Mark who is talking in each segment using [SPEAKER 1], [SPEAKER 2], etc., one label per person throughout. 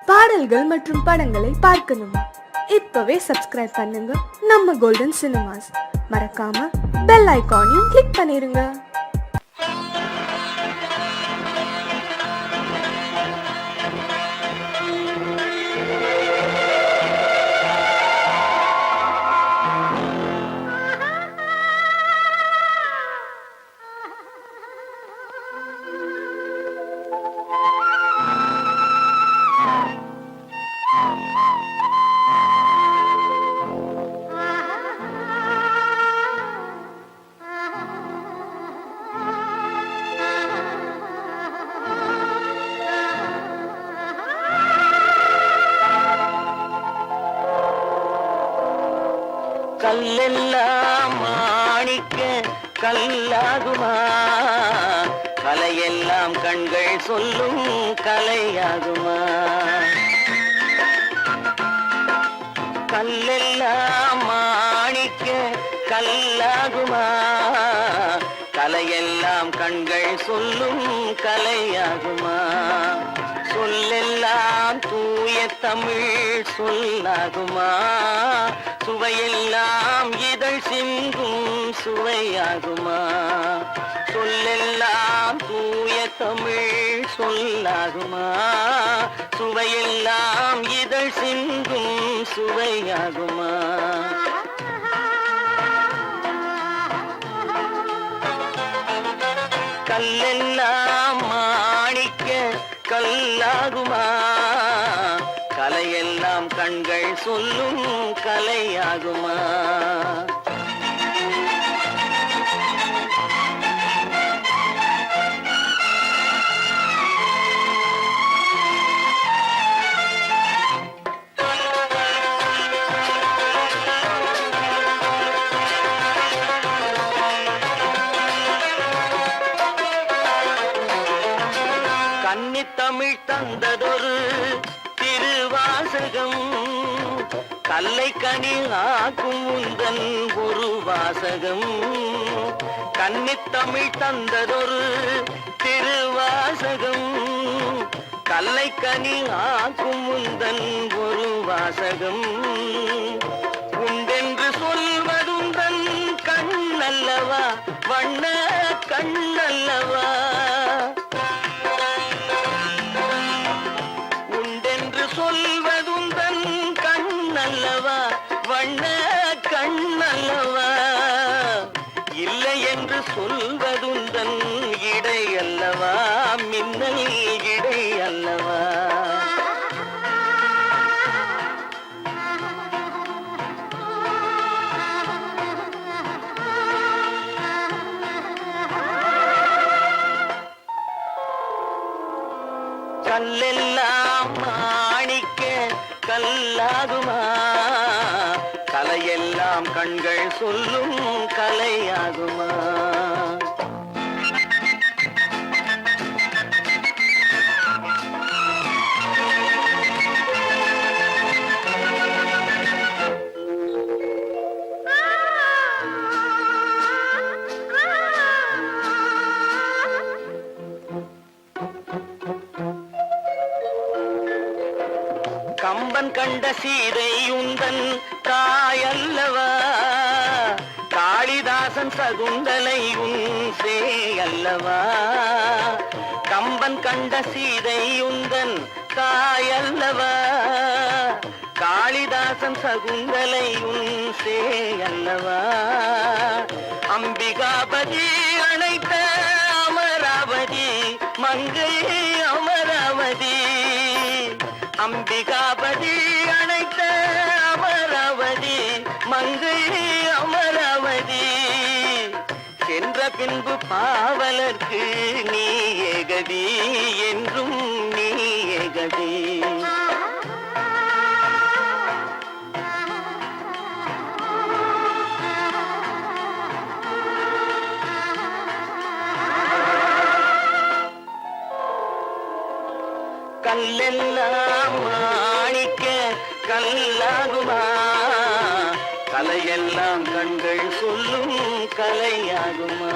[SPEAKER 1] பாடல்கள் மற்றும் படங்களை பார்க்கணுமா? இப்பவே சப்ஸ்கிரைப் பண்ணுங்க நம்ம கோல்டன் சினிமாஸ். மறக்காம பெல் ஐகானையும் கிளிக் பண்ணிருங்க.
[SPEAKER 2] கல்லெல்லாம் மாணிக்க கல்லாகுமா, கலையெல்லாம் கண்கள் சொல்லும் கலையாகுமா. கல்லெல்லாம் மாணிக்க கல்லாகுமா, கலையெல்லாம் கண்கள் சொல்லும் கலையாகுமா. சொல்லெல்லாம் தூய தமிழ் சொல்லாகுமா, சுவையெல்லாம் இதழ் சிந்தும் சுவையாகுமா. சொல்லெல்லாம் தூய தமிழ் சொல்லாகுமா, சுவையெல்லாம் இதழ் சிந்தும் சுவையாகுமா. கல்லெல்லாம் மாணிக்க கல்லாகுமா, கலையெல்லாம் கண்கள் சொல்லும் கலையாகுமா. கன்னித்தமிழ் தந்ததொரு திருவாசகம், கல்லை கனி ஆக்கும் உந்தன் ஒரு வாசகம். கன்னித்தமிழ் தந்ததொரு திருவாசகம், கல்லை கனி ஆக்கும் உந்தன் ஒரு வாசகம். உண்டென்று சொல்வதுந்தன் கண்ணல்லவா, வண்ண கண்ணல்லவா. சொல்வதுந்தன் கண்ணல்லவா, வண்ண கண்ணல்லவா. இல்லை என்று சொல்வதுந்தன் இடை அல்லவா, மின்னல் இடை அல்லவா. கல்லெல்லாம் மாணிக்க கல்லாகுமா, கலையெல்லாம் கண்கள் சொல்லும் கலையாகுமா. கம்பன் கண்ட சீதை உந்தன் தாயல்லவா, காளிதாசன் சகுந்தலை உன் சேயல்லவா. கம்பன் கண்ட சீதை உந்தன் தாயல்லவா, காளிதாசன் சகுந்தலை உன் சேயல்லவா. அம்பிகாபதி அணைத்த அமராவதி மங்கை அமராவதி. அம்பிகாபதி அணைத்த அமராவதி மங்கை அமராவதி. சென்ற பின்பு பாவலர்க்கு நீ ஏகதி, என்றும் நீ ஏகதி. கல்லெல்லாம் மாணிக்க கல்லாகுமா, கலையெல்லாம் கண்கள் சொல்லும் கலையாகுமா.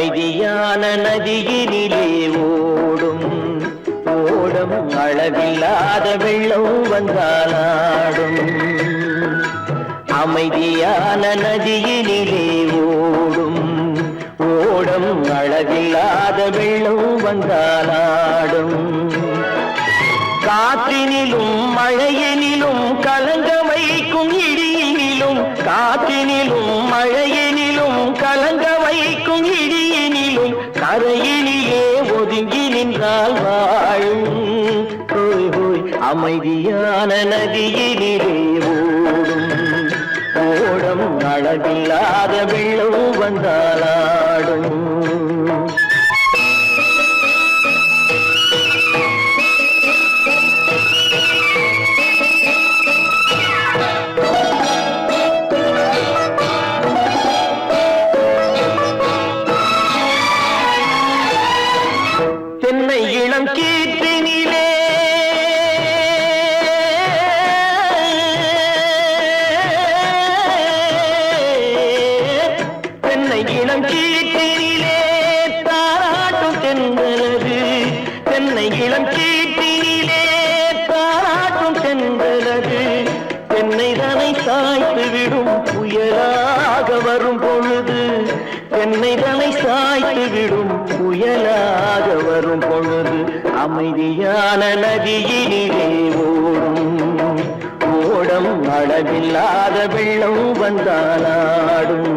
[SPEAKER 2] அமைதியான நதியினிலே ஓடும் ஓடும் அளவில்லாத வெள்ளம் வந்தாலாடும். அமைதியான நதியினிலே ஓடும் ஓடும் அளவில்லாத வெள்ளம் வந்தாலாடும். காற்றினிலும் மழையினிலும் கலங்க வைக்கும் இடியினிலும், காற்றினிலும் மழையினிலும் கலங்க வைக்கும் இடியினிலும் கரையினிலே ஒதுங்கி நின்றால் வாழும். ஹோய் ஹோய் அமைதியான நதியினிலே ஓடும் ஓடும் அளவில்லாத வெள்ளம் வந்தாலாடும். தென்னை இளம் கீற்றினிலே தென்னை இளம் கீற்றினிலே தாராட்டும் தென்றலது. தென்னை இளம் கீற்றினிலே தாராட்டும் தென்றலது. தென்னை தனை சாய்த்து விடும் புயலாக வரும் பொழுது, தென்னை தனை சாய்த்து விடும் புயலாக வரும் பொழுது அமைதியான நதியினிலே ஓடும் ஓடும் அளவில்லாத வெள்ளம் வந்தாலாடும்.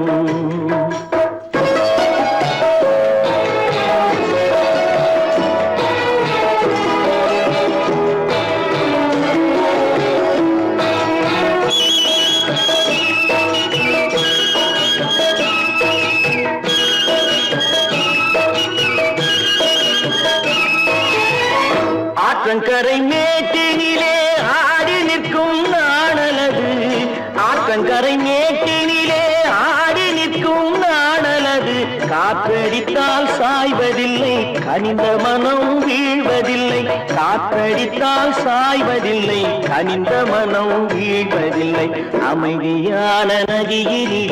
[SPEAKER 2] ஆற்றங்கரை மேட்டினிலே ஆடி நிற்கும் நாணலது. ஆற்றங்கரை மேட்டினிலே ஆடி நிற்கும் நாணலது. காற்றடித்தால் சாய்வதில்லை, கனிந்த மனம் வீழ்வதில்லை. காற்றடித்தால் சாய்வதில்லை, கனிந்த மனம் வீழ்வதில்லை. அமைதியான நதியினிலே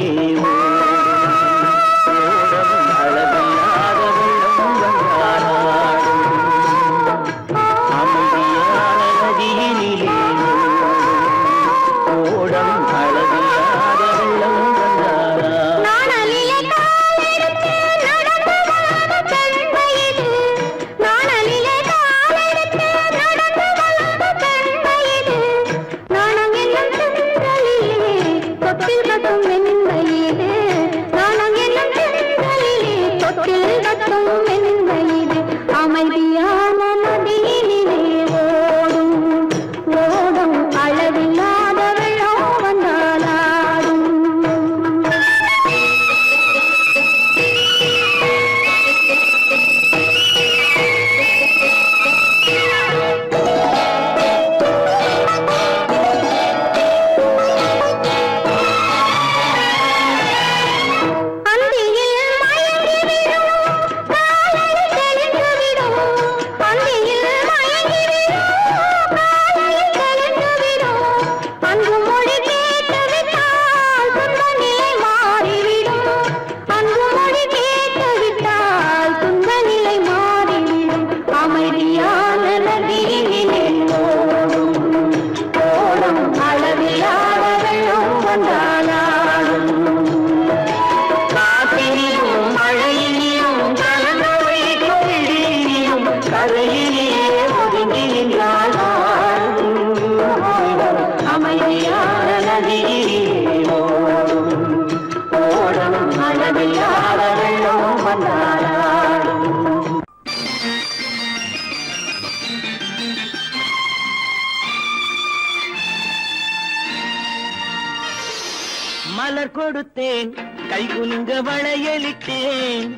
[SPEAKER 2] மலர் கொடுத்தேன், கை குலுங்க வளையலிட்டேன்.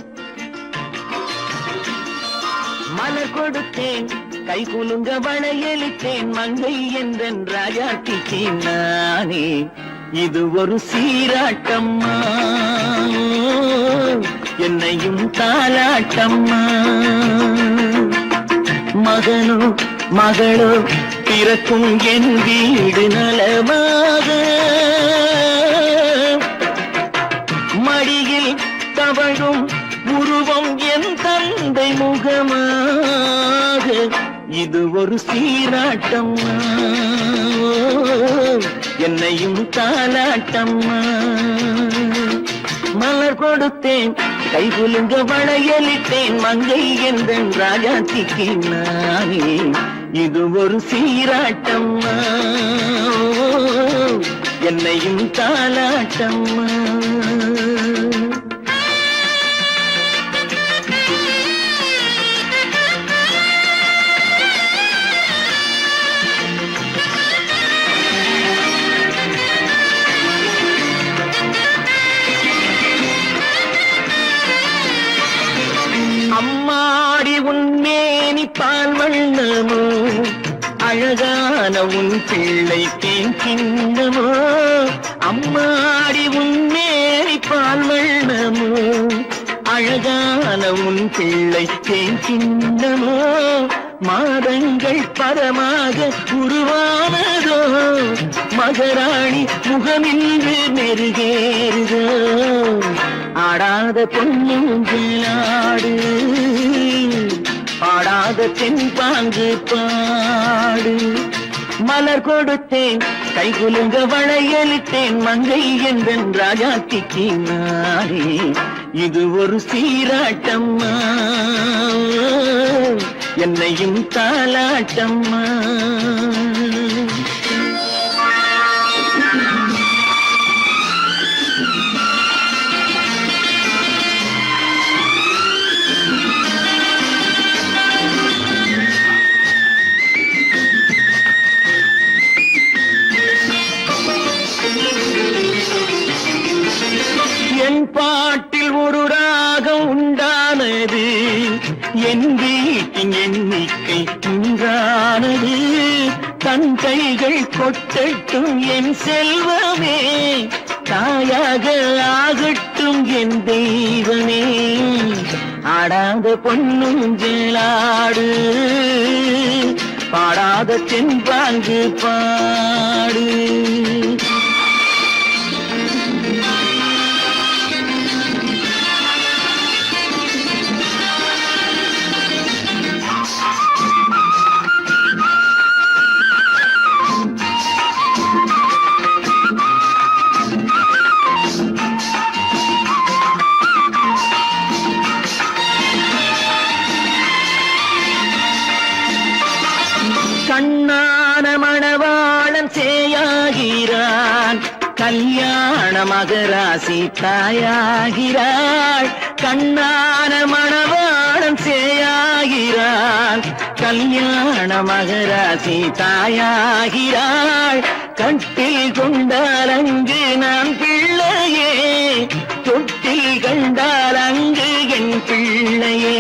[SPEAKER 2] மலர் கொடுத்தேன், கை குலுங்க வளையலிட்டேன். மங்கை என்றன் ராஜாத்திக்கு நானே, இது ஒரு சீராட்டம்மா, என்னையும் தாலாட்டம்மா. மகனோ மகளோ பிறக்கும் என் வீடு நலமாக, மடியில் தவழும் உருவம் உருவம் என் தந்தை முகமாக இது ஒரு சீராட்டம்மா என்னையும் தாலாட்டம்மா மலர் கொடுத்தேன் கை குலுங்க வளையலிட்டேன் மங்கை எந்தன் ராஜாத்திக்கு நானே இது ஒரு சீராட்டம்மா என்னையும் தாலாட்டம்மா அம்மாடி உன்மேனி பால் வண்ணமோ அழகான உன் பிள்ளை தேன் கிண்ணமோ அம்மாடி உன்மேனி பால் வண்ணமோ அழகான உன் பிள்ளை தேன் கிண்ணமோ மாதங்கள் பரமாக உருவானதோ மகராணி முகமின்று மெருகேறுதோ ஆடாத பொன்னுங்களாடு பாடாத தென்பாங்கு பாடு மலர் கொடுத்தேன் கை குலுங்க வளையலிட்டேன் மங்கை என்பன் ராஜாத்திக்கு நானே இது ஒரு சீராட்டம்மா என்னையும் தாலாட்டம்மா என் பாட்டில் ஒரு ராகம் உண்டானது என் வீட்டின் எண்ணிக்கை உண்டானது தன் கைகள் கொட்டட்டும் என் செல்வமே தாயாக ஆகட்டும் என் தெய்வமே ஆடாத பொன்னுஞ்சலாடு பாடாத தென்பாங்கு பாடு கண்ணான மணவாளன் சேயாகிறான் கல்யாண மகராசி தாயாகிறாள் கண்ணான மணவாளன் சேயாகிறான் கல்யாண மகராசி தாயாகிறாள் கட்டில் கொண்டால் அங்கு நான் பிள்ளையே தொட்டில் கண்டால் அங்கு என் பிள்ளையே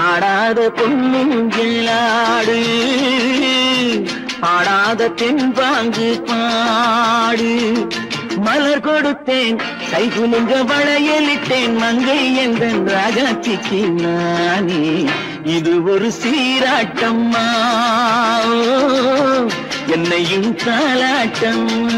[SPEAKER 2] ஆடாத பொன்னுங்களாடு ஆடாத தென்பாங்கு பாடு மலர் கொடுத்தேன் கை குலுங்க வளையலிட்டேன் மங்கை என்பன் ராஜாத்திக்கு நானே இது ஒரு சீராட்டம்மா என்னையும் தாலாட்டம்மா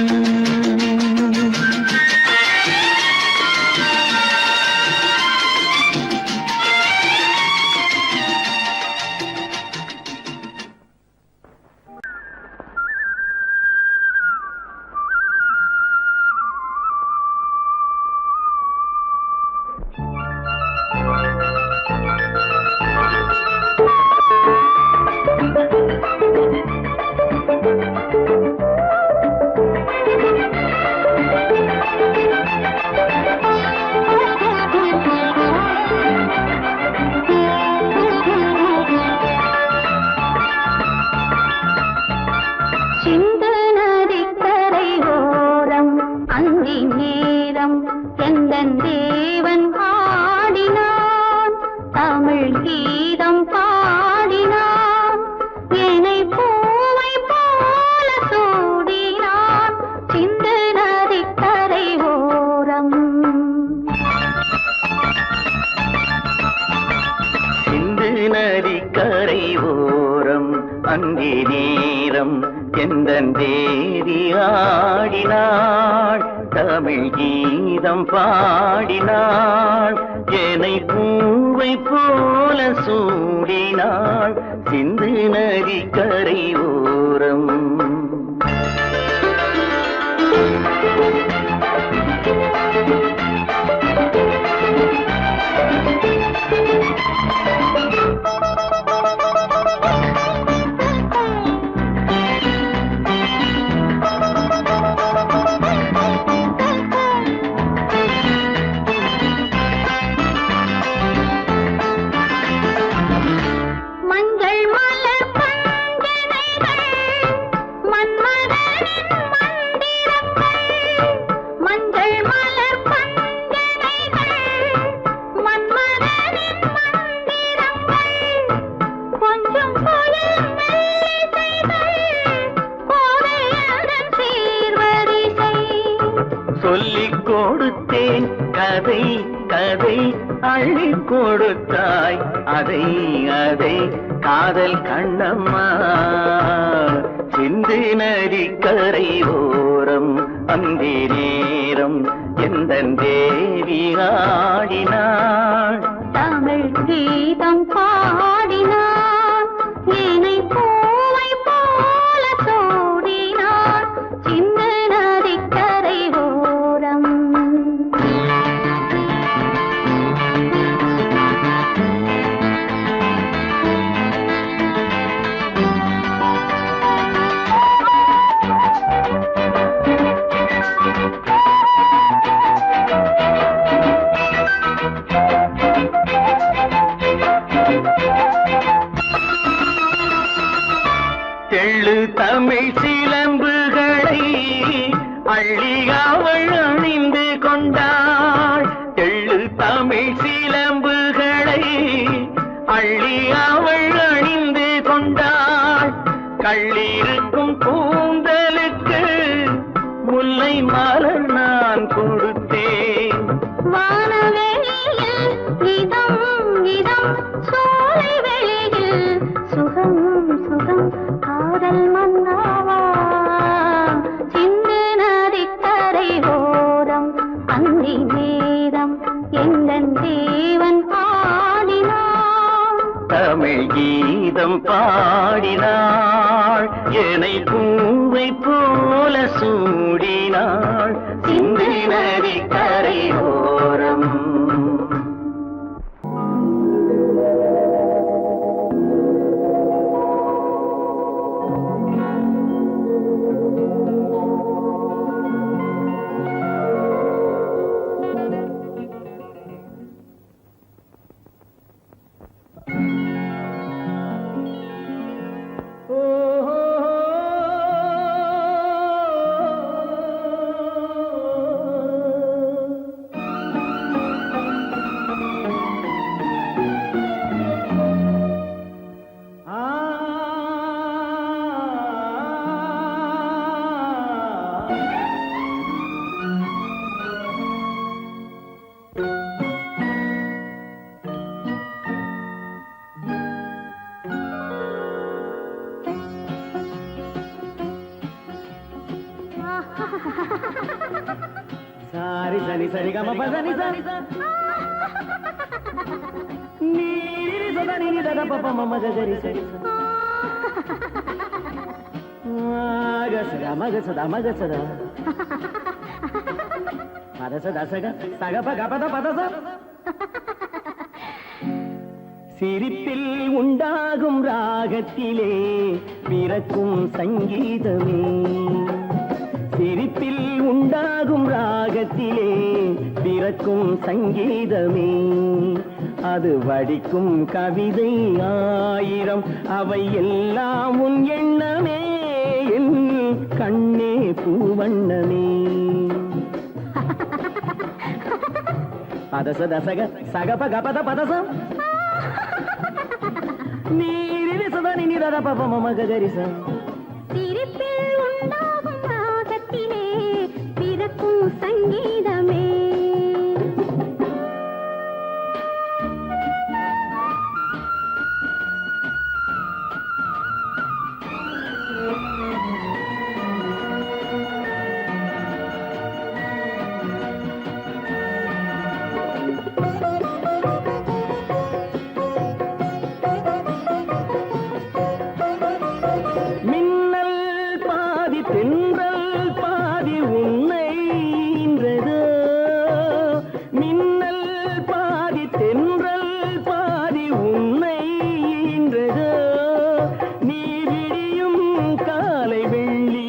[SPEAKER 2] நதிக்கரை ஓரம் அங்கே நேரம் எந்தன் தேவி ஆடினாள் தமிழ் கீதம் பாடினாள் என்னை பூவை போல சூடினாள் சிந்து நதி கரை ஓரம். சொல்லிக் கொடுத்தேன் கதை கதை அள்ளி கொடுத்தாய் அதை அதை காதல் கண்ணம்மா சிந்து நதி கரை ஓரம் அந்தி நேரம் எந்த தேவி ஆடினாள்
[SPEAKER 3] தமிழ் கீதம் பாடினாள் என்னை பூவை போல சூடினாள் சிந்து நதி கரை ஓரம்.
[SPEAKER 2] தெள்ளு தமிழ் சிலம்புகளை அள்ளி அவள் அணிந்து கொண்டாள். தெள்ளு தமிழ் சிலம்புகளை அள்ளி அவள் அணிந்து கொண்டாள். கள்ளிருக்கும் கூந்தலுக்கு முல்லை மலர் நான் கொடுத்தேன்.
[SPEAKER 3] வானவெளியில் இதம் இதம் சோலை வெளியில் சுகம் சுகம் காதல் மன்னாவா சிந்து நதி கரை ஓரம் அந்தி நேரம் எங்கள் தேவன் பாடினான்
[SPEAKER 2] தமிழ் கீதம் பாடினாள் என்னை பூவை போல சூடினாள் சிந்து நதி கரை ஓரம். సారి సని సరి గమ పదని సని నీరి సదని ని దద పప మమ గరి సరి మగ సద పద సద సగ సగ పగ పద పద స சிரிப்பில் உண்டாகும் ராகத்திலே பிறக்கும் சங்கீதமே. சிரிப்பில் உண்டாகும் ராகத்திலே பிறக்கும் சங்கீதமே. அது வடிக்கும் கவிதை ஆயிரம் அவை எல்லாம் உன் எண்ணமே என் கண்ணே பூவண்ணமே. பதச தசக சகப கபத பதசம் நீரி சதனி நிரத பப மம கரிச.
[SPEAKER 3] சிரிப்பில் உண்டாகும் ராகத்திலே பிறக்கும் சங்கீதமே.
[SPEAKER 2] மின்னல் பாதி தென்றல் பாதி உன்னை ஈன்றதோ நீ விடியும் காலை வெள்ளி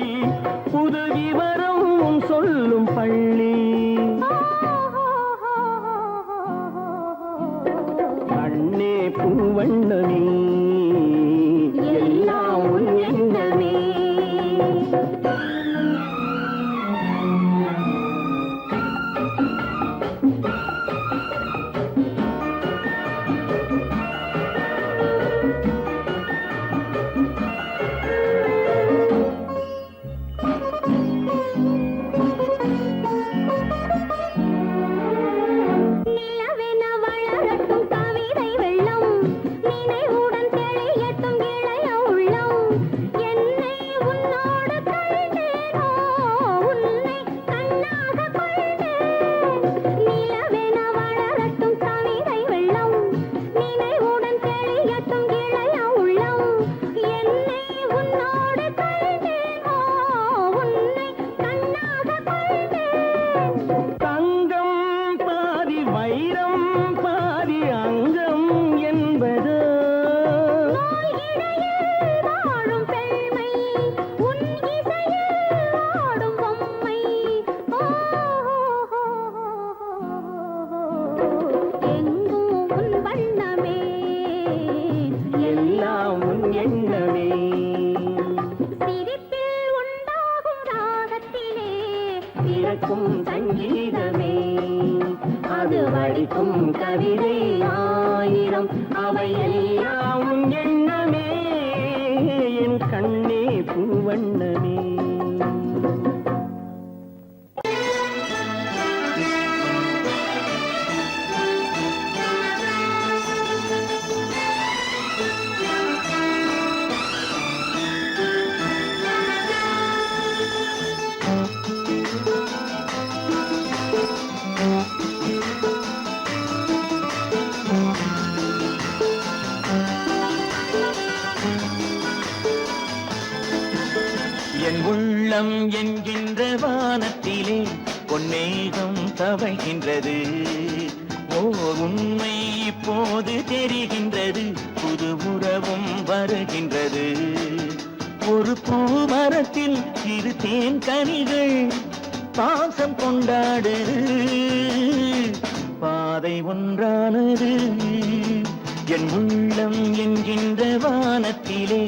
[SPEAKER 2] புது விவரம் சொல்லும் பள்ளி கண்ணே பூவண்ணமே எல்லாம் உன் எண்ணமே
[SPEAKER 3] நிலவென வளரட்டும் கவிதை வெள்ளம் நினைவுடன் தெளியட்டும் இளைய உள்ளம் என்னை உன்னோடு கண்டேனோ உன்னை கண்ணாக கொண்டேன் நிலவென வளரட்டும் கவிதை வெள்ளம் நினைவுடன் தெளியட்டும் இளைய உள்ளம் என்னை உன்னோடு கண்டேனோ உன்னை கண்ணாக கொண்டேன்
[SPEAKER 2] தங்கம் பாதி வைரம் பாதி அங்கம் என்பது
[SPEAKER 3] நூல் இடையில் வாழும் பெண்மை உன் இசையில் ஆடும் பொம்மை எங்கும் உன் வண்ணமே
[SPEAKER 2] எல்லாம் உன் எண்ணமே
[SPEAKER 3] சிரிப்பில் உண்டாகும் ராகத்திலே
[SPEAKER 2] பிறக்கும் சங்கீதமே அது வடிக்கும் கவிதை ஆயிரம் அவை எல்லாம் உன் எண்ணமே என் கண்ணே பூவண்ணமே என் உள்ளம் என்கின்ற வானத்திலே பொன்னேகம் தவழ்கின்றது ஓர் உண்மை இப்போது தெரிகின்றது புது உறவும் வருகின்றது ஒரு பூமரத்தில் இரு தேன் கனிகள் பாசம் கொண்டாடு பாதை ஒன்றானது என் உள்ளம் என்கின்ற வானத்திலே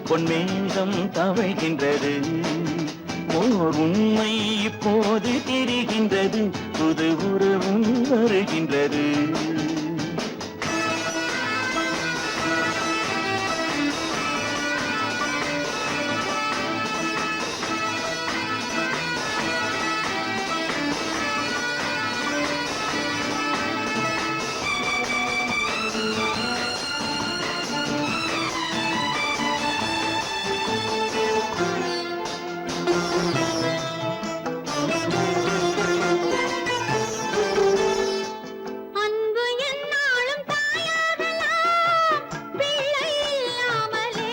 [SPEAKER 2] பொன்மேகம் தவழ்கின்றது ஓர் உண்மை இப்போது தெரிகின்றது புது உறவும் வருகின்றது
[SPEAKER 3] அன்பு என்னாலும் தாயாகலாம் பிள்ளை இல்லாமலே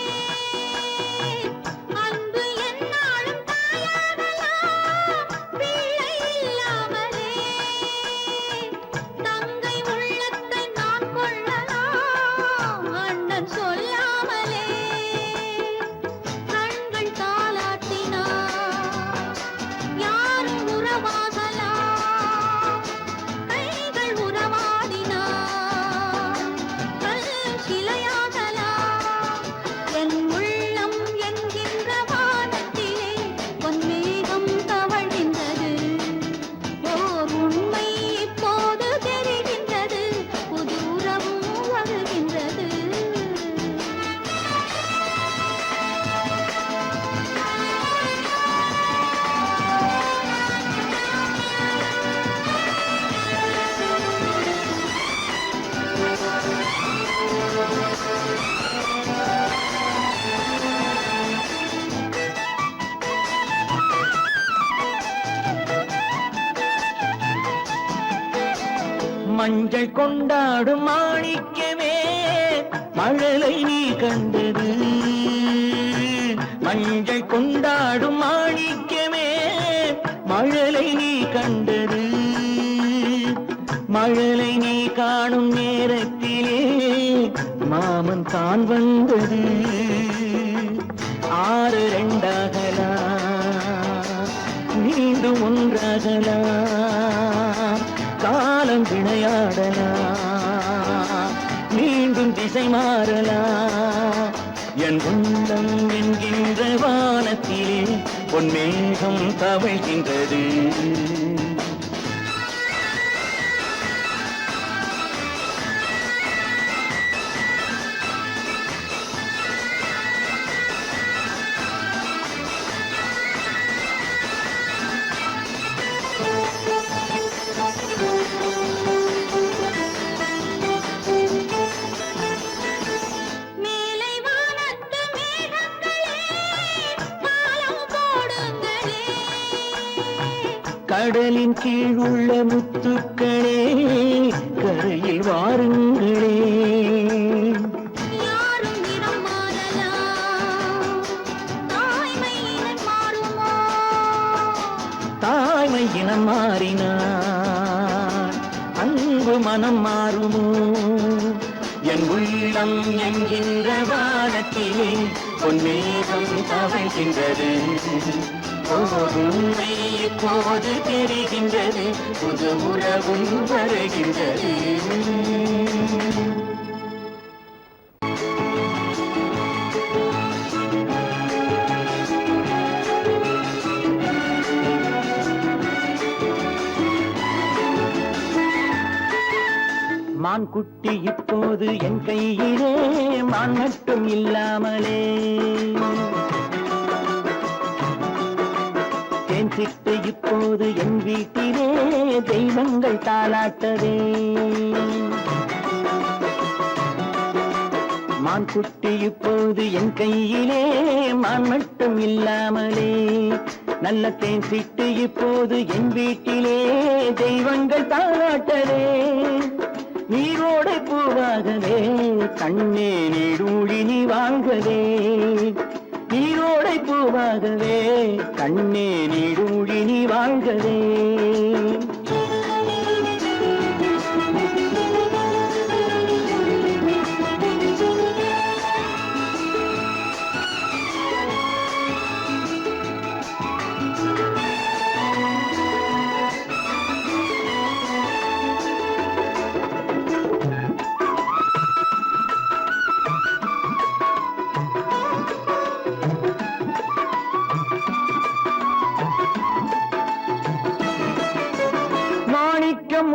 [SPEAKER 3] அன்பு என்னாலும் தாயாகலாம் பிள்ளை இல்லாமலே தங்கை உள்ளத்தை நான் கொள்ளலாம் அண்ணன் சொல்லாமலே கண்கள் தாலாட்டினார் யாரும் உறவாகலாம் கைகள் உறவாடினார் கல் சிலையாகலாம் என் உள்ளம் என்கின்ற வானத்திலே பொன்மேகம் தவழ்கின்றது ஓர் உண்மை இப்போது தெரிகின்றது புது உறவும் வருகின்றது
[SPEAKER 2] மஞ்சள் கொண்டாடும் மாணிக்கமே மழலை நீ கண்டது மஞ்சள் கொண்டாடும் மாணிக்கமே மழலை நீ கண்டது மழலை நீ காணும் நேரத்திலே மாமன் தான் வந்தது. 6 2ஆகலாம், மீண்டும் ஒன்றாகலாம். காலம் விளையாடலாம், மீண்டும் திசை மாறலாம். என் உள்ளம் என்கின்ற வானத்திலே பொன்மேகம் தவழ்கின்றது. கடலின் கீழ் உள்ள முத்துக்களே கரையில் வாருங்களே.
[SPEAKER 3] யாரும் நிறம் மாறலாம், தாய்மை இனம் மாறுமோ?
[SPEAKER 2] தாய்மை இனம் மாறினார் அன்பு மனம் மாறுமோ? என் உள்ளம் என்கின்ற வானத்திலே பொன்மேகம் தவழ்கின்றது. உண்மை இப்போது தெரிகின்றது, புது உறவும் வருகின்றது. மான் குட்டி இப்போது என் கையிலே, மான் மட்டும் இல்லாமலே. தேன் சிட்டு இப்போது என் வீட்டிலே, தெய்வங்கள் தாலாட்டவே. மான் குட்டி இப்போது என் கையிலே, மான் மட்டும் இல்லாமலே. நல்ல தேன் சிட்டு இப்போது என் வீட்டிலே, தெய்வங்கள் தாலாட்டவே. நீரோடை பூவாகவே கண்ணே நீடூழி நீ வாழ்கவே. நீரோடை பூவாகவே கண்ணே நீடூழி நீ வாழ்கவே.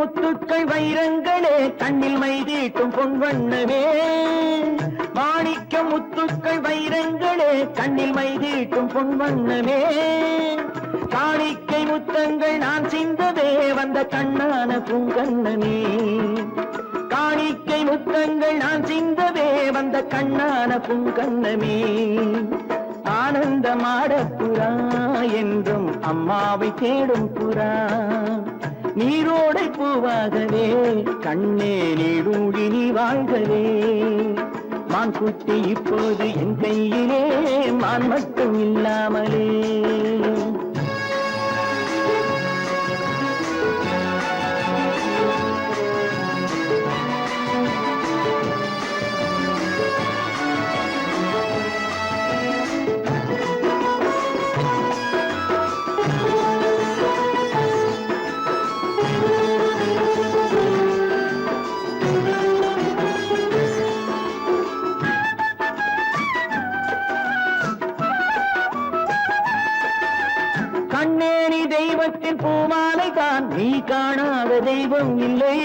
[SPEAKER 2] முத்துக்கள் வைரங்களே கண்ணில் மைதீட்டும் பொன்வண்ணமே. மாணிக்க முத்துக்கள் வைரங்களே கண்ணில் மைதீட்டும் பொன்வண்ணமே. காணிக்கை முத்தங்கள் நான் சிந்ததே வந்த கண்ணான பூங்கண்ணமே. காணிக்கை முத்தங்கள் நான் சிந்ததே வந்த கண்ணான பூங்கண்ணமே. ஆனந்தமாட புறா என்றும் அம்மாவை தேடும் புறா. நீரோடை பூவாகவே கண்ணே நீடூழி நீ வாழ்கவே. மான் குட்டி இப்போது என் கையிலே, மான் மட்டும் இல்லாமலே. கண்ணேனி தெய்வத்தின் பூமாலை தான், நீ காணாத தெய்வம் இல்லை.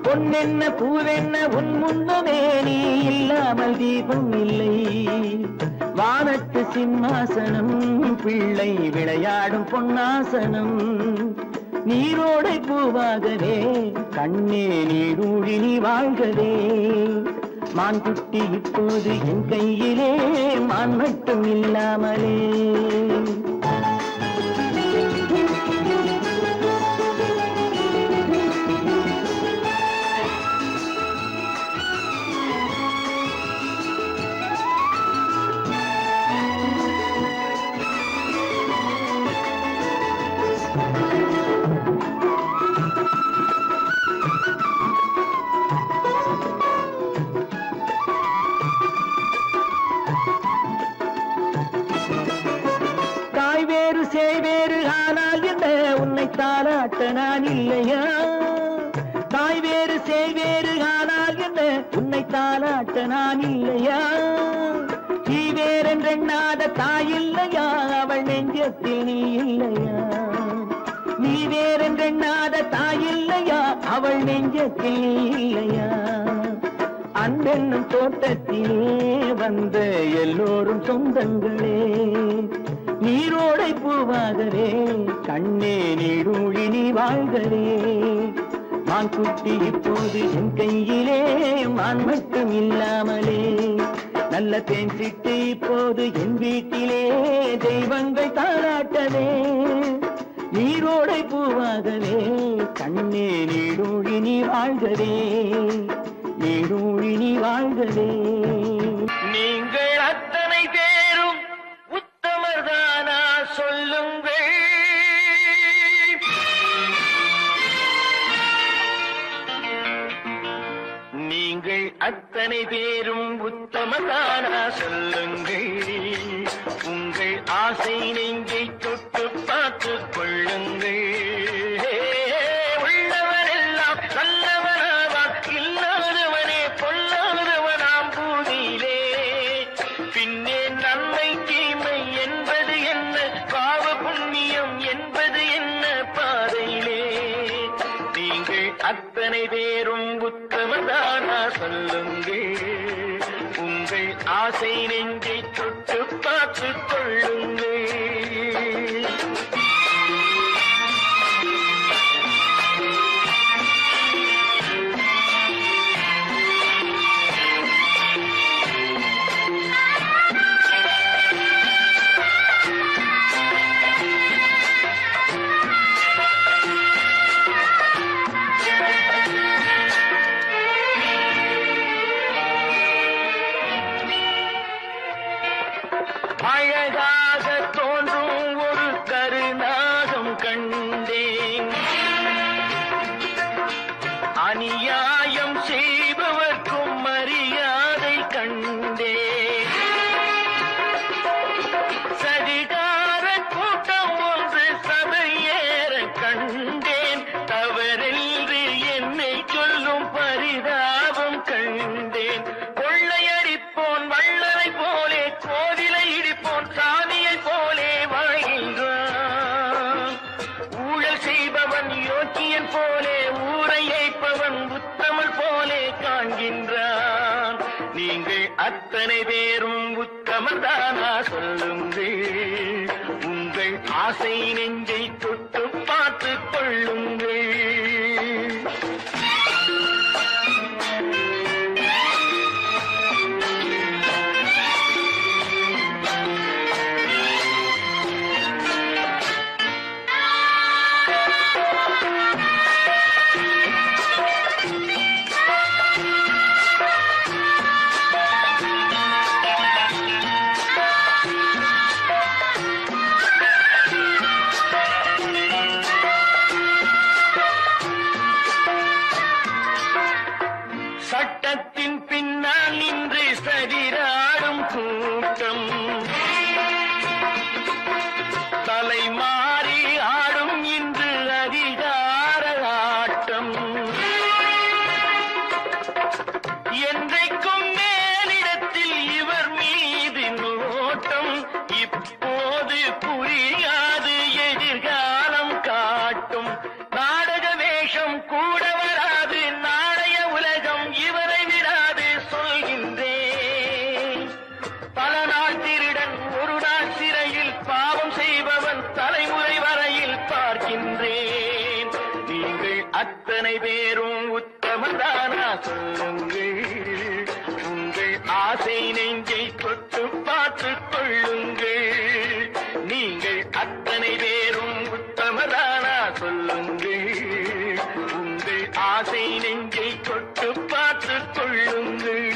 [SPEAKER 2] பொன்னென்ன பூவென்ன உன் முன்னமே, நீ இல்லாமல் தீபம் இல்லை. வானத்து சிம்மாசனம் பிள்ளை விளையாடும் பொன்னாசனம். நீரோடை பூவாகவே கண்ணே நீடூழி நீ வாழ்கவே. மான் குட்டி இப்போது என் கையிலே, மான் மட்டும் இல்லாமலே. நான் இல்லையா? தாய் வேறு சேய் வேறு ஆனால் என்ன, உன்னை தாளாட்ட நான் இல்லையா? நீ வேறென்றெண்ணாத தாய் இல்லையா, அவள் நெஞ்சத்தில் நீ இல்லையா? நீ வேறென்றெண்ணாத தாய் இல்லையா, அவள் நெஞ்சத்தில் நீ இல்லையா? அன்பென்னும் தோட்டத்திலே வந்த எல்லோரும் சொந்தங்களே, நீரோடை பூவாகவே கண்ணே நீடூழி நீ வாழ்கவே. மான் குட்டி இப்போது என் கையிலே, மான் மட்டும் இல்லாமலே. நல்ல தேன் சிட்டு இப்போது என் வீட்டிலே, தெய்வங்கள் தாளாட்டவே. நீரோடை பூவாகவே கண்ணே நீடூழி நீ வாழ்கவே, நீடூழி நீ வாழ்கவே. நீங்கள் அத்தனை பேரும் உத்தமர்தானா சொல்லுங்கள். நீங்கள் அத்தனை பேரும் உத்தமர்தானா சொல்லுங்கள். உங்கள் ஆசை நெஞ்சை தொட்டு பார்த்துக் கொள்ளுங்கள். உள்ளவனெல்லாம் நல்லவனாவான், இல்லாதவனே பொல்லாதவனாம் பூதியிலே. பின்னே நன்மை தீமை என்பது என்ன, பாவ புண்ணியம் என்பது என்ன பாதையிலே. நீங்கள் அத்தனை பேரும் உத்தமதானா சொல்லுங்கள். உங்கள் ஆசை நெஞ்சை தொட்டு பார்த்துக் கொள்ளுங்கள். அழகாக தோன்றும் ஒரு கருநாகம் கண்டேன், அநியாயம் செய்பவர்க்கும் மரியாதை கண்டேன். சதிகார கூட்டம் ஒன்று சபையேற கண்டேன், தவறென்று என்னை சொல்லும் பரிதாபம் கண்டேன். கொள்ளையடிப்போன் வள்ளலை போலே, கோவிலை இடிப்போன் சாமியை போலே வாழ்கின்றான். ஊழல் செய்பவன் யோக்கியன் போலே, ஊரை ஏய்ப்பவன் உத்தமல் போலே காண்கின்றான். நீங்கள் அத்தனை பேரும் உத்தமதானா சொல்லுங்கள். உங்கள் ஆசை நெஞ்சை தொட்டு பார்த்துக் கொள்ளுங்கள். சட்டத்தின் பின்னால் நின்று சதிராடும் கூட்டம், தலைமாறி ஆடும் இன்று அதிகார ஆட்டம். என்றைக்கும் மேலிடத்தில் இவர் மீது நோட்டம், இப்போது புரியாது எதிர்காலம் காட்டும். நாடக வேஷம் கூட வராது, நாளைய உலகம் இவரை விடாது சொல்கின்றேன். பல நாள் திருடன் ஒரு நாள் சிறையில், பாவம் செய்பவன் தலைமுறை வரையில் பார்க்கின்றேன். நீங்கள் அத்தனை பேரும் உத்தமதானா சொல்லுங்கள். உங்கள் ஆசை நெஞ்சை தொட்டு பார்த்துக் கொள்ளுங்கள். நீங்கள் அத்தனை பேரும் உத்தமதானா சொல்லுங்கள். உங்கள் ஆசை நெஞ்சை தொட்டு பார்த்துக் கொள்ளுங்கள்.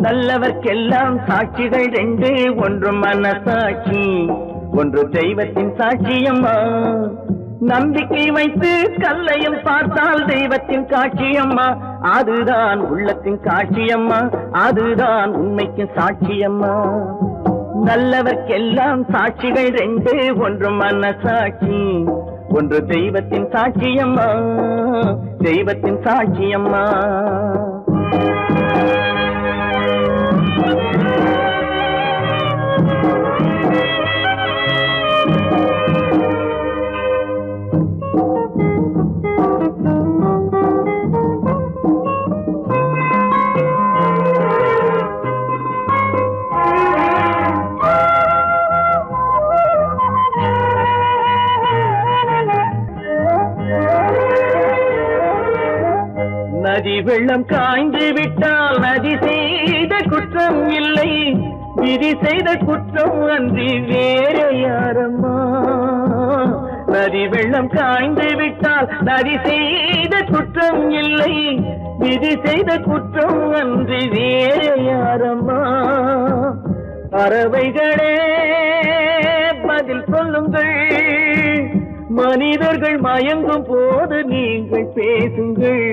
[SPEAKER 2] நல்லவர்க்கெல்லாம் சாட்சிகள் ரெண்டு, ஒன்று மனசாட்சி, ஒன்று தெய்வத்தின் சாட்சியம்மா. நம்பிக்கை வைத்து கல்லையும் பார்த்தால் தெய்வத்தின் காட்சியம்மா. அதுதான் உள்ளத்தின் காட்சியம்மா, அதுதான் உண்மைக்கு சாட்சியம்மா. நல்லவர்க்கெல்லாம் சாட்சிகள் ரெண்டு, ஒன்று மனசாட்சி, ஒன்று தெய்வத்தின் சாட்சியம்மா, தெய்வத்தின் சாட்சியம்மா. நதி வெள்ளம் காய்ந்து விட்டால் நதி செய்த குற்றம் இல்லை, விதி செய்த குற்றம் அன்றி வேற யாரம்மா. நதி வெள்ளம் காய்ந்து விட்டால் நதி செய்த குற்றம் இல்லை, விதி செய்த குற்றம் அன்றி வேற யாரம்மா. பறவைகளே பதில் சொல்லுங்கள், மனிதர்கள் மயங்கும் போது நீங்கள் பேசுங்கள்.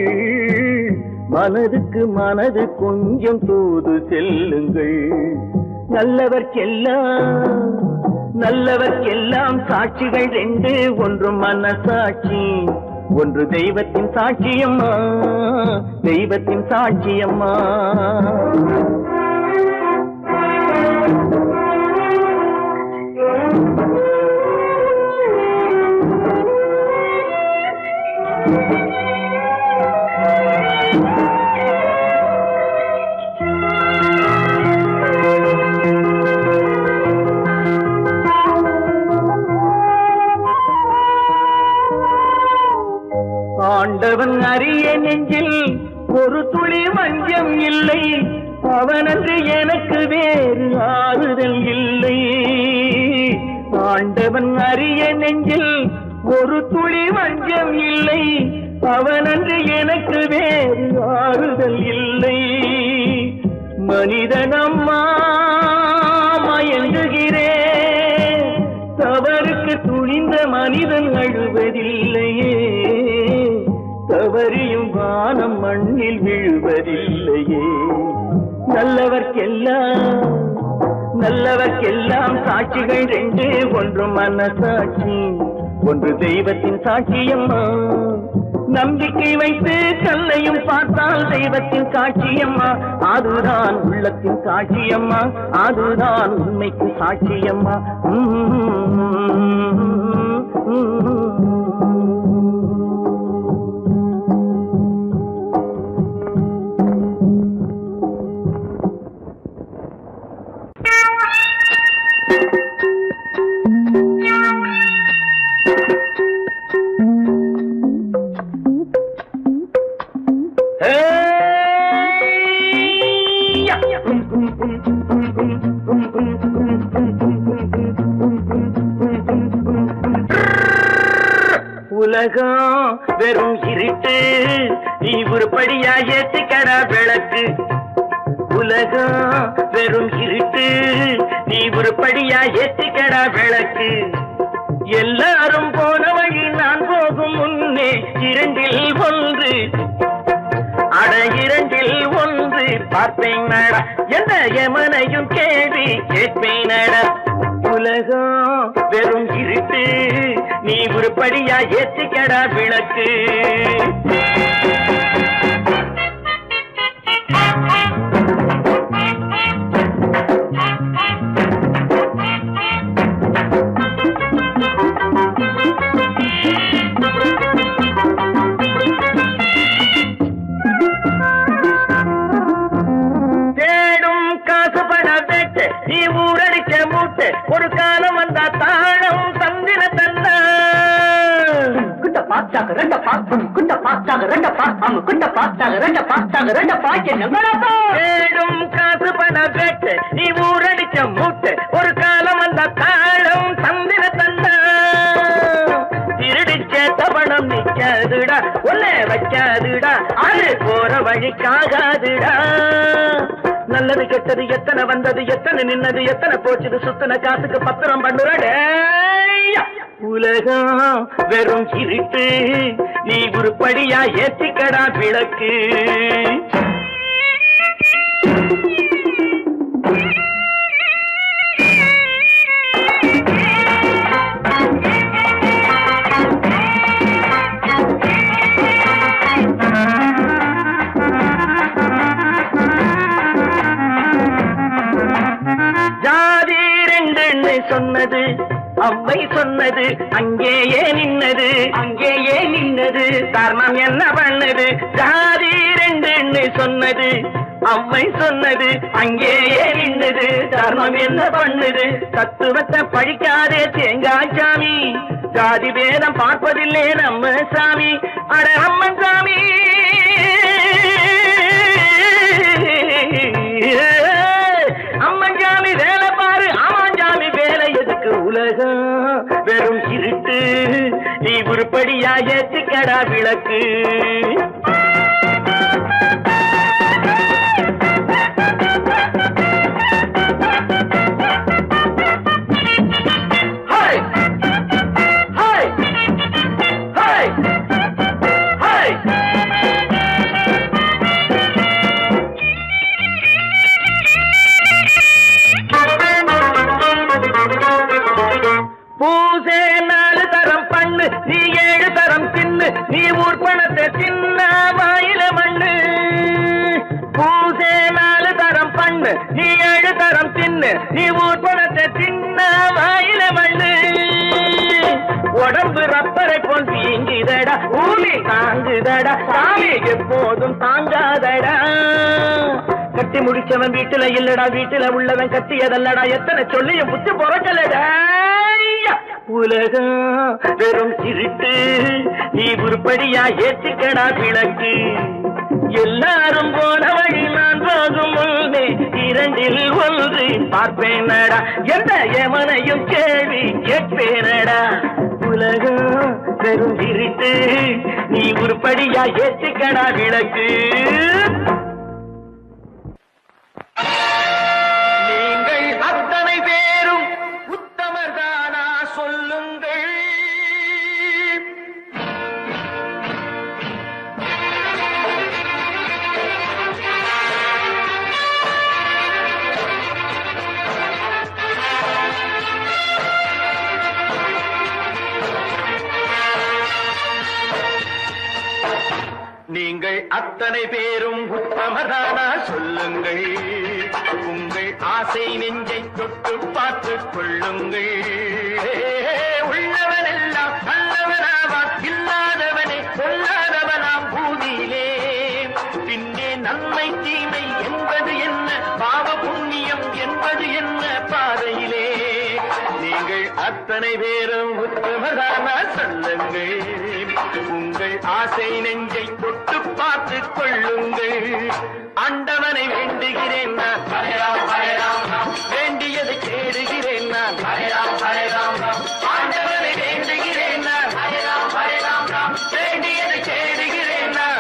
[SPEAKER 2] மனதுக்கு மனது கொஞ்சம் தூது செல்லுங்கள். நல்லவர்க்கெல்லாம் சாட்சிகள் ரெண்டு, ஒன்று மனசாட்சி, ஒன்று தெய்வத்தின் சாட்சியம்மா, தெய்வத்தின் சாட்சியம்மா. ஆண்டவன் அறிய நெஞ்சில் ஒரு துளி வஞ்சம் இல்லை, அவனன்று எனக்கு வேறு ஆறுதல் இல்லை. ஆண்டவன் அறிய நெஞ்சில் ஒரு துளி வஞ்சம் இல்லை, அவனன்று எனக்கு வேறு ஆறுதல் இல்லை. மனிதனம்மா மயங்குகிறேன், தவறுக்கு துணிந்த மனிதன் அழுவதில்லையே, தவறியும் வானம் மண்ணில் விழுவதில்லையே. நல்லவர்க்கெல்லாம் சாட்சிகள் ரெண்டு, ஒன்று மனசாட்சி, ஒன்று தெய்வத்தின் சாட்சியம்மா. நம்பிக்கை வைத்து கல்லையும் பார்த்தால் தெய்வத்தின் காட்சியம்மா. அதுதான் உள்ளத்தின் காட்சியம்மா, அதுதான் உண்மைக்கு சாட்சியம்மா. உலகம் வெறும் இருட்டு, நீ உருப்படியா ஏத்திக்கடா விளக்கு. உலகம் வெறும் இருட்டு, நீ உருப்படியா ஏத்திக்கடா விளக்கு. எல்லாரும் போன வழி நான் போகும் முன்னே இரண்டில் ஒன்று, அட இரண்டில் ஒன்று பார்ப்பேன் நட, என்ன எமனையும் கேள்வி கேட்பேன் நட. உலகம் வெறும் இருட்டு, நீ உருப்படியா ஏத்திக்கடா விளக்கு. ஒரு காலம் வந்தா தாழம் தந்திர தந்தா குண்ட பாச்சாக ரெண்ட பாக்கும், குண்ட பாச்சாக ரெண்ட பாக்கும், குண்ட பாச்சாக ரெண்ட பாச்சாக ரெண்ட பாக்க தேடும் காசு பண வேட்டு, நீ ஊரடிச்ச மூட்டு. ஒரு காலம் வந்தா தாழம் தந்திர தந்தா திருடிச்ச தவணம் நிக்காதுடா, ஒல்ல வைக்காதுடா. அது போற வழிக்காகாதுடா. நல்லது கெட்டது எத்தனை வந்தது எத்தனை நின்னது எத்தனை போச்சுது சுத்தன காசுக்கு பத்திரம் பண்ணுறடே. உலகம் வெறும் இருட்டு, நீ உருப்படியா ஏத்திக்கடா விளக்கு. ஜாதி ரெண்டுன்னு சொன்னது அவ்வை சொன்னது அங்கேயே நின்னது அங்கேயே நின்னது. தர்மம் என்ன பண்ணது? ஜாதி ரெண்டுன்னு சொன்னது அவ்வை சொன்னது அங்கேயே நின்னது. தர்மம் என்ன பண்ணுது? தத்துவத்தை பழிக்காதே தேங்காய் சாமி, ஜாதி பேதம் பார்ப்பதில்லை நம்ம சாமி. அட அம்மன் சாமி, அம்மஞ்சாமி வேலை பாரு, ஆமாஞ்சாமி வேலை எதுக்கு? உலகம் வெறும் இருட்டு, நீ உருப்படியா ஏத்திக்கடா விளக்கு. பூசே 4 தரம் பண்ணு, நீ 7 தரம் தின்னு, நீ ஊர் பணத்தை சின்ன வாயில மண்ணு. பூசே 4 தரம் பண்ணு, நீ 7 தரம் தின்னு, நீ ஊர் பணத்தை சின்ன வாயில மண்ணு. உடம்பு ரப்பரை போல் வீங்குதடா, பூமி தாங்குதடா, சாமி எப்போதும் தாங்காதடா. கட்டி முடிச்சவன் வீட்டுல இல்லடா, வீட்டுல உள்ளவன் கட்டியதல்லடா, எத்தனை சொல்லியும் புத்தி பொறக்கலடா. உலகம் வெறும் இருட்டு, நீ உருப்படியா ஏத்திக்கடா விளக்கு. எல்லாரும் போன வழி நான் போகும் முன்னே 2ல் 1 பார்ப்பேனடா, எந்த எவனையும் கேள்வி கேட்பேனடா. உலகம் வெறும் இருட்டு, நீ உருப்படியா ஏத்திக்கடா விளக்கு. நீங்கள் அத்தனை பேரும் உத்தமர்தானா சொல்லுங்கள். நீங்கள் அத்தனை பேரும் உத்தமதானா சொல்லுங்கள். உங்கள் ஆசை நெஞ்சை தொட்டு பார்த்துக் கொள்ளுங்கள். உள்ளவனெல்லாம் நல்லவனாவான், இல்லாதவனே சொல்லாதவனாம் பூமியிலே. பின்னே நன்மை தீமை என்பது என்ன, பாவ புண்ணியம் என்பது என்ன பாதையிலே. நீங்கள் அத்தனை பேரும் உத்தமதானா சொல்லுங்கள். உங்கள் ஆசை நெஞ்சை தொட்டு பார்த்துக் கொள்ளுங்கள். ஆண்டவனை வேண்டுகிறேன் நான், வேண்டியதை தேடுகிறேன் நான். ஆண்டவனை வேண்டுகிறேன் நான், வேண்டியதை தேடுகிறேன் நான்.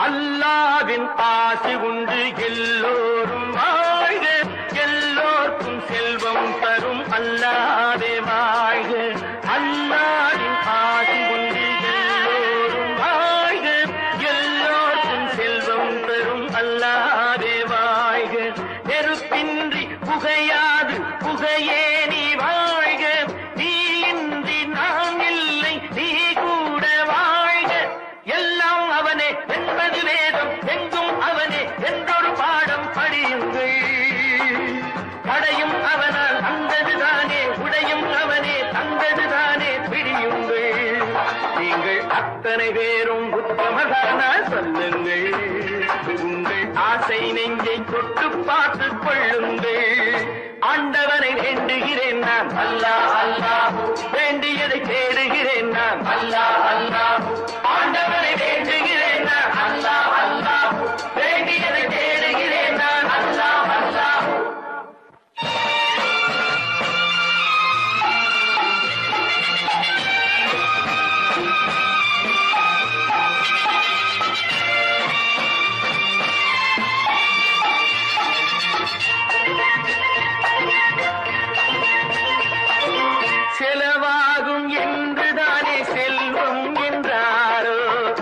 [SPEAKER 2] அல்லாவின் ஆசி உண்டு எல்லோரும் வாழ்க, எல்லோருக்கும் செல்வம் தரும் அல்லாவே வாழ்க. அல்லாவின் ஆசி உண்டு எல்லோரும் வாழ்க, எல்லோருக்கும் செல்வம் தரும் அல்லாவே வாழ்க. நெருப்பின்றி புகையாது புகையே நீ வாழ்க, நீ இன்றி நான் இல்லை நீ கூட வாழ்க. எல்லாம் அவனே என்பது வேதம், எங்கும் அவனே என்றொரு பாடம் படியுங்கள். படையும் அவனால் வந்ததுதானே, உடையும் அவனே தந்ததுதானே பிடியுங்கள். நீங்கள் அத்தனை பேரும் உத்தமதானா சொல்லுங்கள். உங்கள் ஆசை நெஞ்சை தொட்டு பார்த்து கொள்ளுங்கள். ஆண்டவனை வேண்டுகிறேன் நான், அல்லாஹ் அல்லாஹ். வேண்டியதை தேடுகிறேன் நான், அல்லாஹ் அல்லாஹ். ஆண்டவனை வேண்டுகிறேன் நான், அல்லாஹ் அல்லாஹ். வேண்டியதை தேடுகிறேன் நான், அல்லாஹ் அல்லாஹ். செலவாகும் என்றுதானே செல்வம் என்றாரோ,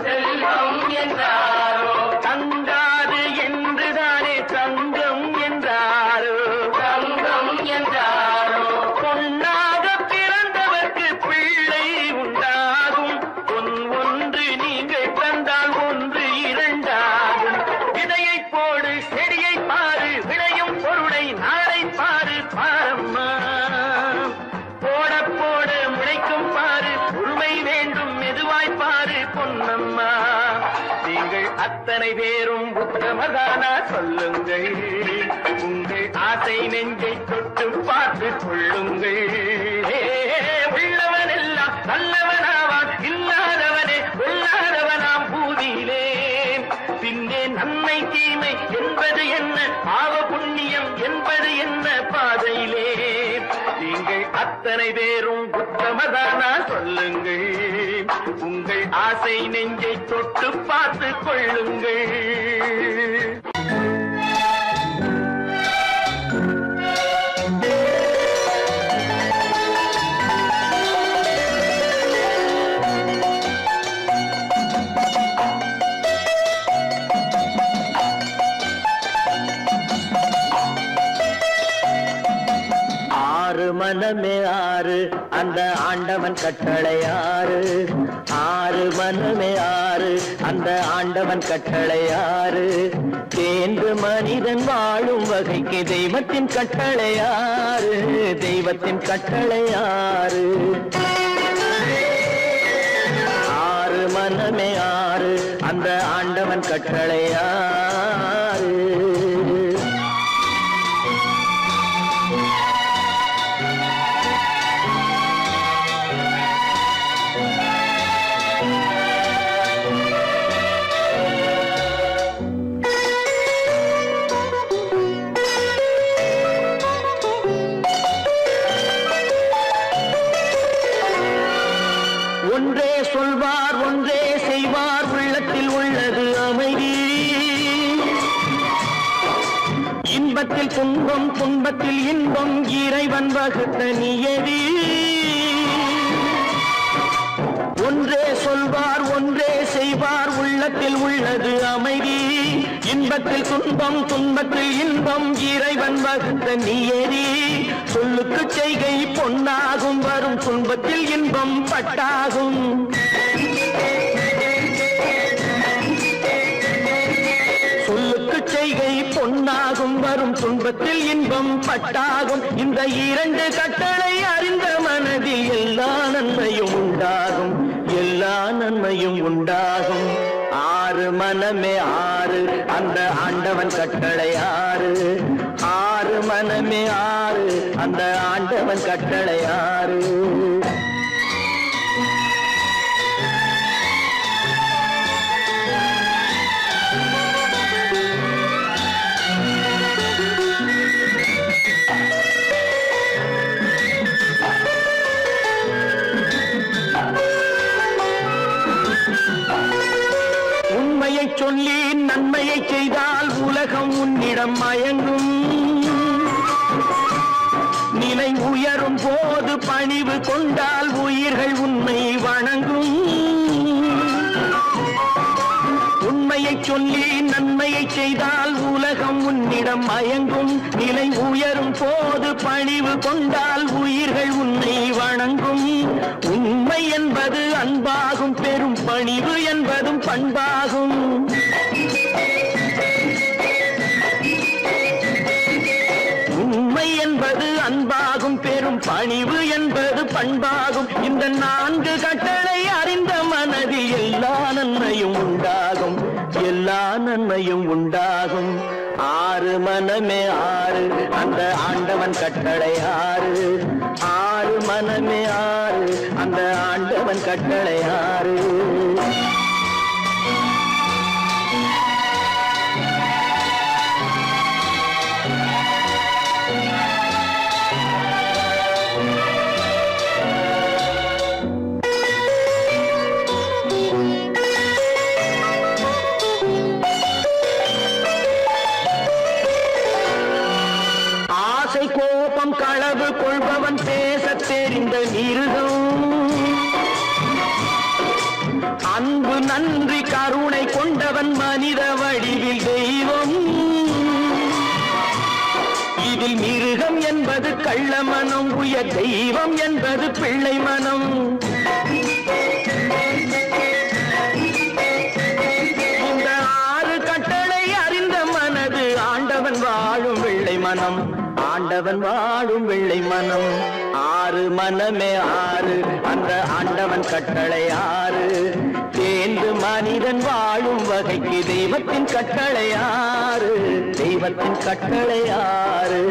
[SPEAKER 2] செல்வம் என்றாரோ. தங்காது என்றுதானே தங்கம் என்றாரோ, தங்கம் என்றாரோ. பொன்னாக பிறந்தவர்க்கு பிள்ளை உண்டாகும். பொன் ஒன்று நீங்கள் தந்தால் ஒன்று இரண்டாகும். விதையை போடு செடியை பாரு, விளையும் பொருளை நாளை பாரு பாரம்மா. போட போட முளைக்கும் பாரு, உரிமை வேண்டும் மெதுவாய் பாரு பொன்னம்மா. நீங்கள் அத்தனை பேரும் உத்தமதானா சொல்லுங்கள். உங்கள் ஆசை நெஞ்சை தொட்டு பார்த்து கொள்ளுங்கள். உள்ளவன் எல்லாம் நல்லவனாவான், இல்லாதவனே கொல்லாதவனாம் பூதியிலே. பின்னே நன்மை தீமை என்பது என்ன, பாவ புண்ணியம் என்பது என்ன பாதையிலே. நீங்கள் அத்தனை பேரும் உத்தமதானா சொல்லுங்கள். உங்கள் ஆசை நெஞ்சை தொட்டு பார்த்து கொள்ளுங்கள்.
[SPEAKER 4] ஆறு மனமே ஆறு, அந்த ஆண்டவன் கட்டளை ஆறு. ஆறு மனமே ஆறு, அந்த ஆண்டவன் கட்டளை ஆறு. தேர்ந்து மனிதன் வாழும் வகைக்கு தெய்வத்தின் கட்டளை ஆறு, தெய்வத்தின் கட்டளை ஆறு. ஆறு மனமே ஆறு, அந்த ஆண்டவன் கட்டளை ஆறு. ஒன்றே சொல்வார் ஒன்றே செய்வார், உள்ளத்தில் உள்ளது அமைதி. இன்பத்தில் துன்பம் துன்பத்தில் இன்பம், இறைவன் வகுத்த நியதி. ஒன்றே சொல்வார் ஒன்றே செய்வார், உள்ளத்தில் உள்ளது அமைதி. இன்பத்தில் துன்பம் துன்பத்தில் இன்பம், இறைவன் வகுத்த நியதி. சொல்லுக்கு செய்கை பொன்னாகும், வரும் துன்பத்தில் இன்பம் பட்டாகும். சொல்லுக்கு செய்கை பொன்னாகும், வரும் துன்பத்தில் இன்பம் பட்டாகும். இந்த இரண்டு கட்டளை அறிந்த மனதில் எல்லா நன்மையும் உண்டாகும், எல்லா நன்மையும் உண்டாகும். ஆறு மனமே ஆறு, அந்த ஆண்டவன் கட்டளை ஆறு. ஆறு மனமே ஆறு, அந்த ஆண்டவன் கட்டளை ஆறு. உண்மையை சொல்லி நன்மையை செய்தால் உலகம் உன்னிடம் மயங்கும். நிலை உயரும் போது பணிவு கொண்டால் உயிர்கள் உன்னை வணங்கும். உண்மையை சொல்லி நன்மையை செய்தால் உலகம் உன்னிடம் மயங்கும். நிலை உயரும் போது பணிவு கொண்டால் உயிர்கள் உன்னை வணங்கும். உண்மை என்பது அன்பாகும், பெரும் பணிவு என்பதும் பண்பாகும். உண்மை என்பது அன்பாகும், பெரும் பணிவு என்பது பண்பாகும். இந்த நான்கு கட்டளை அறிந்த மனதில் எல்லா நன்மையும் உண்டாகும், எல்லா நன்மையும் உண்டாகும். ஆறு மனமே ஆறு, அந்த ஆண்டவன் கட்டளை ஆறு. ஆறு மனமே ஆறு, அந்த ஆண்டவன் கட்டளை ஆறு. கோபம் களவு கொள்பவன் பேச தெரிந்த மிருகம். அன்பு நன்றி கருணை கொண்டவன் மனித வடிவில் தெய்வம். இதில் மிருகம் என்பது கள்ள மனம், உயர் தெய்வம் என்பது பிள்ளை மனம். இந்த ஆறு கட்டளை அறிந்த மனது ஆண்டவன் வாழும் வெள்ளை மனம். ஆண்டவன் வாழும் வெள்ளை மனம். ஆறு மனமே ஆறு, அந்த ஆண்டவன் கட்டளை ஆறு. தேர்ந்து மனிதன் வாழும் வகைக்கு தெய்வத்தின் கட்டளை ஆறு. தெய்வத்தின் கட்டளை ஆறு.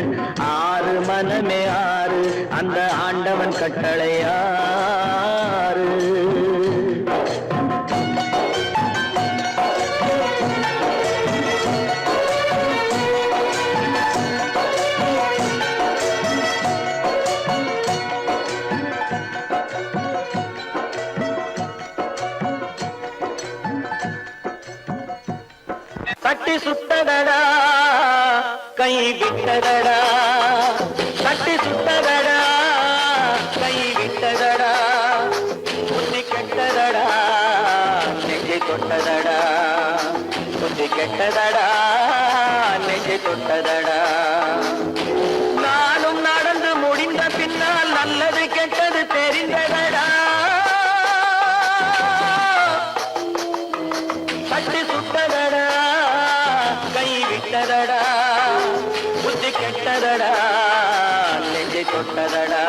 [SPEAKER 4] ஆறு மனமே ஆறு, அந்த ஆண்டவன் கட்டளை ஆறு. தட்டி சுட்டதடா கை விட்டதடா, தட்டி சுட்டதடா கை விட்டதடா. புத்தி கெட்டதடா நெஞ்சை தொட்டதடா, புத்தி கெட்டதடா நெஞ்சை தொட்டதடா. நானும் நடந்து முடிந்த பின்னால் நல்லது கெட்டது தெரிந்ததடா. தட்டி சுட்டதடா கை விட்டதடா, புத்தி கெட்டதடா நெஞ்சை தொட்டதடா,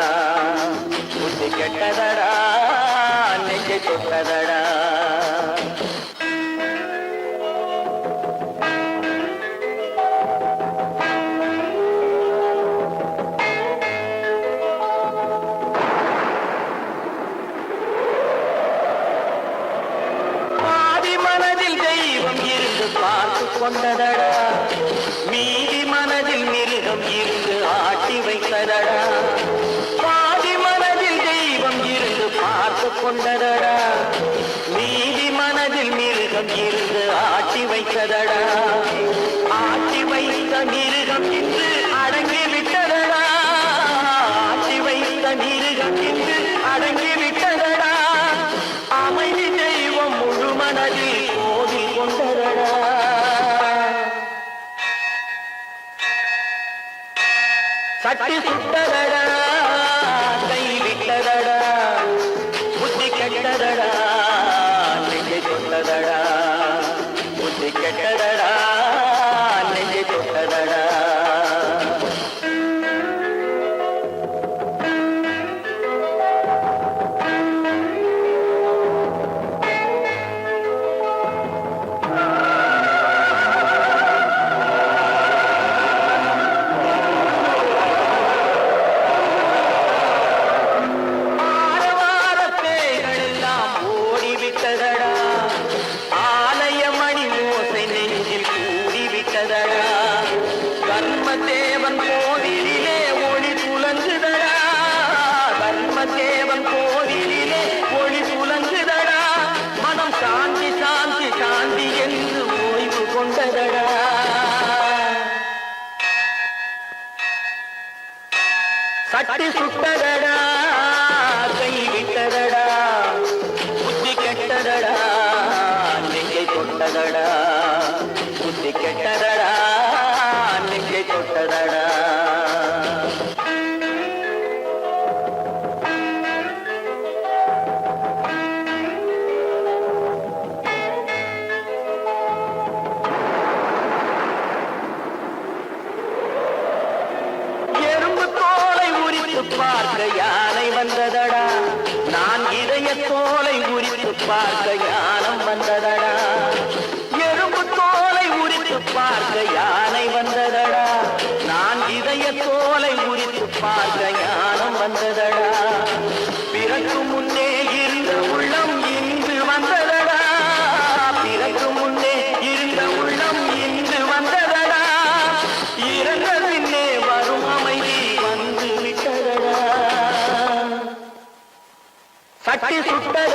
[SPEAKER 4] புத்தி கெட்டதடா நெஞ்சை தொட்டதடா. மனதில் தெய்வம் இருந்து பார்த்து கொண்டதடா, மீதி மனதில் மிருகம் இருந்து ஆட்டி வைத்ததடா. பாதி மனதில் தெய்வம் இருந்து பார்த்து கொண்டதடா, மீதி மனதில் மிருகம் இருந்து ஆட்டி வைத்ததடா. ஆட்டி வைத்த மிருகம் இன்று அடங்கி விட்டதடா, ஆட்டி வைத்த மிருகம் இன்று அடங்கி விட்டதடா. அமைதி தெய்வம் முழு மனதில் கோவில் கொண்டதடா. சட்டி சுட்டதடா கை விட்டதடா, புத்தி கெட்டதடா நெஞ்சை தொட்டதடா, புத்தி கெட்டதடா நெஞ்சை தொட்டதடா. தர்மதேவன் கோவிலிலே ஒளி துலங்குதடா, தர்மதேவன் கோவிலிலே ஒளி துலங்குதடா. மனம் சாந்தி சாந்தி சாந்தி என்று ஓய்வு கொண்டதடா. சட்டி சுட்டதடா கை விட்டதடா, புத்தி கெட்டதடா நெஞ்சை தொட்டதடா, புத்தி கெட்டதடா நெஞ்சை தொட்டதடா. எறும்பு தோலை உரித்து பார்க்க யானை வந்ததடா, நான் இதய தோலை உரித்து பார்க்க யானம் வந்ததடா. எறும்பு தோலை மார்க்க ஞானம் வந்ததடா பிறக்கு முன்னே இருந்த உள்ளம் இன்று வந்ததடா பிறக்கு முன்னே இருந்த உள்ளம் இன்று வந்ததடா இறந்த பின்னே வரும் அமைதி வந்து விட்டதடா சட்டி சுட்டத